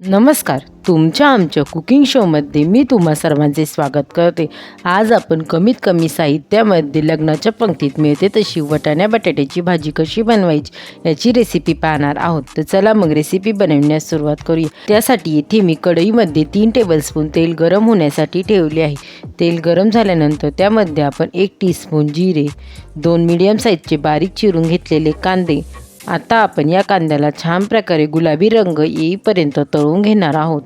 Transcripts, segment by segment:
नमस्कार. तुमच्या आमच्या कुकिंग शोमध्ये मी तुम्हा सर्वांचे स्वागत करते. आज आपण कमीत कमी साहित्यामध्ये लग्नाच्या पंक्तीत मिळते तशी वाटाणा बटाट्याची भाजी कशी बनवायची याची रेसिपी पाहणार आहोत. तर चला मग रेसिपी बनवण्यास सुरुवात करूया. त्यासाठी इथे मी कढईमध्ये 3 टेबलस्पून तेल गरम होण्यासाठी ठेवले आहे. तेल गरम झाल्यानंतर त्यामध्ये आपण 1 टीस्पून जिरे, 2 मीडियम साईजचे बारीक चिरून घेतलेले कांदे. आता आपण या कांद्याला छान प्रकारे गुलाबी रंग येईपर्यंत तळून घेणार आहोत.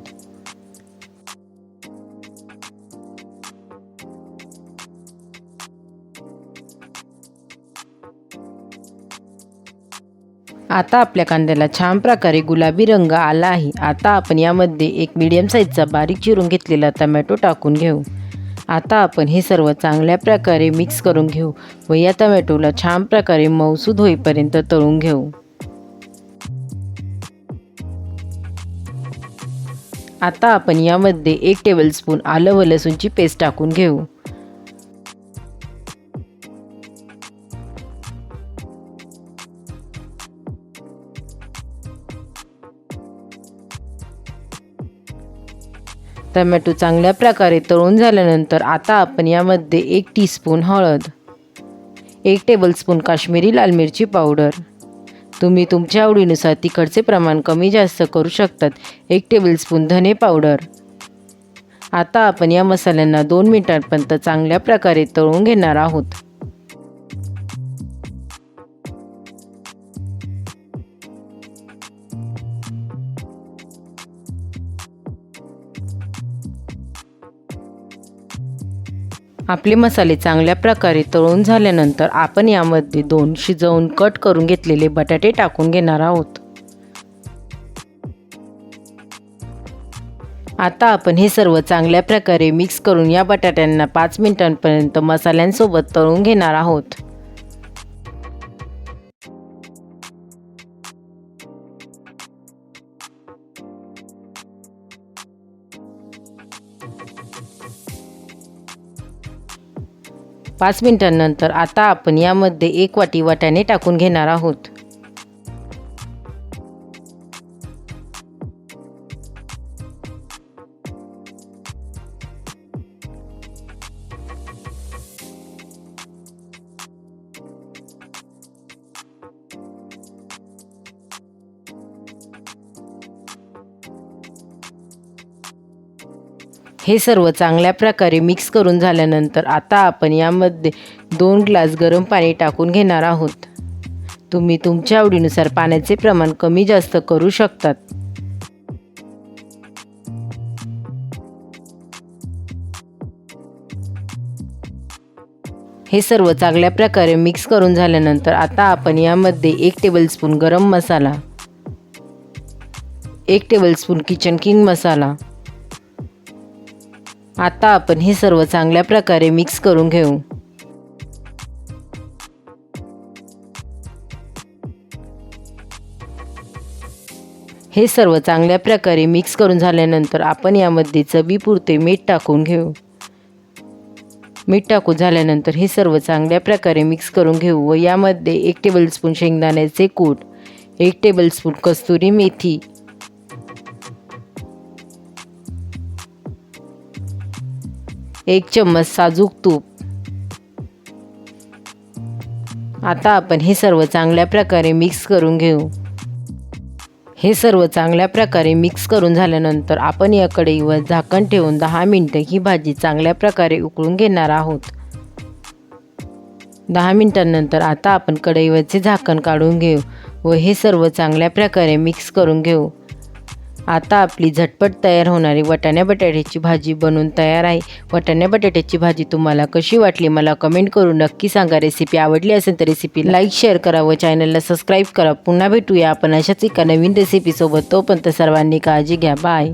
आता आपल्या कांद्याला छान प्रकारे गुलाबी रंग आला आहे. आता आपण यामध्ये 1 मीडियम साईजचा बारीक चिरून घेतलेला टोमॅटो टाकून घेऊ. आता आपण हे सर्व चांगल्या प्रकारे मिक्स करून घेऊ व या टोमॅटोला छान प्रकारे मऊसूद होईपर्यंत तळून घेऊ. आता आपण यामध्ये 1 टेबलस्पून आलं व लसूणची पेस्ट टाकून घेऊ. टोमॅटो चांगल्या प्रकारे तळून झाल्यानंतर आता आपण यामध्ये 1 टीस्पून हळद, 1 टेबलस्पून काश्मीरी लाल मिरची पावडर, तुम्ही तुमच्या आवडीनुसार तिखटचे प्रमाण कमी जास्त करू शकतात, 1 टेबलस्पून धने पावडर. आता आपण या मसाल्यांना 2 मिनिटांपर्यंत चांगल्या प्रकारे तळून घेणार आहोत. आपले मसाले चांगल्या प्रकारे तळून झाल्यानंतर आपण यामध्ये 2 शिजवून कट करून घेतलेले बटाटे टाकून घेणार आहोत. आता आपण हे सर्व चांगल्या प्रकारे मिक्स करून या बटाट्यांना 5 मिनिटांपर्यंत मसाल्यांसोबत तळून घेणार आहोत. पाच मिनिटांनंतर आता आपण यामध्ये 1 वाटी वाटाणे टाकून घेणार आहोत. हे सर्व चांगल्या प्रकारे मिक्स करून झाल्यानंतर आता आपण यामध्ये 2 ग्लास गरम पाणी टाकून घेणार आहोत. तुम्ही तुमच्या आवडीनुसार पाण्याचे प्रमाण कमी जास्त करू शकतात. हे सर्व चांगल्या प्रकारे मिक्स करून झाल्यानंतर आता आपण यामध्ये 1 टेबलस्पून गरम मसाला, 1 टेबलस्पून किचन किंग मसाला. आता आपण हे सर्व चांगल्या प्रकारे मिक्स करून घेऊ. हे सर्व चांगल्या प्रकारे मिक्स करून झाल्यानंतर आपण यामध्ये चवीपुरते मीठ टाकून घेऊ. मीठ टाकून झाल्यानंतर हे सर्व चांगल्या प्रकारे मिक्स करून घेऊ व यामध्ये 1 टेबलस्पून शेंगदाण्याचे कूट, 1 टेबलस्पून कस्तुरी मेथी, 1 चम्मच साजूक तूप. आता आपण हे सर्व चांगल्या प्रकारे मिक्स करून घेऊ. हे सर्व चांगल्या प्रकारे मिक्स करून झाल्यानंतर आपण या कढईवर झाकण ठेवून 10 मिनिटं ही भाजी चांगल्या प्रकारे उकळून घेणार आहोत. 10 मिनिटांनंतर आता आपण कढईवरचे झाकण काढून घेऊ व हे सर्व चांगल्या प्रकारे मिक्स करून घेऊ. आता आपली झटपट तयार होणारी वाटाणा बटाट्याची भाजी बनून तयार आहे. वाटाणा बटाट्याची भाजी तुम्हाला कशी वाटली मला कमेंट करून नक्की सांगा. रेसिपी आवडली असेल तर रेसिपी लाईक शेअर करा व चॅनलला सबस्क्राईब करा. पुन्हा भेटूया आपण अशाच एका नवीन रेसिपीसोबत. तोपर्यंत सर्वांनी काळजी घ्या. बाय.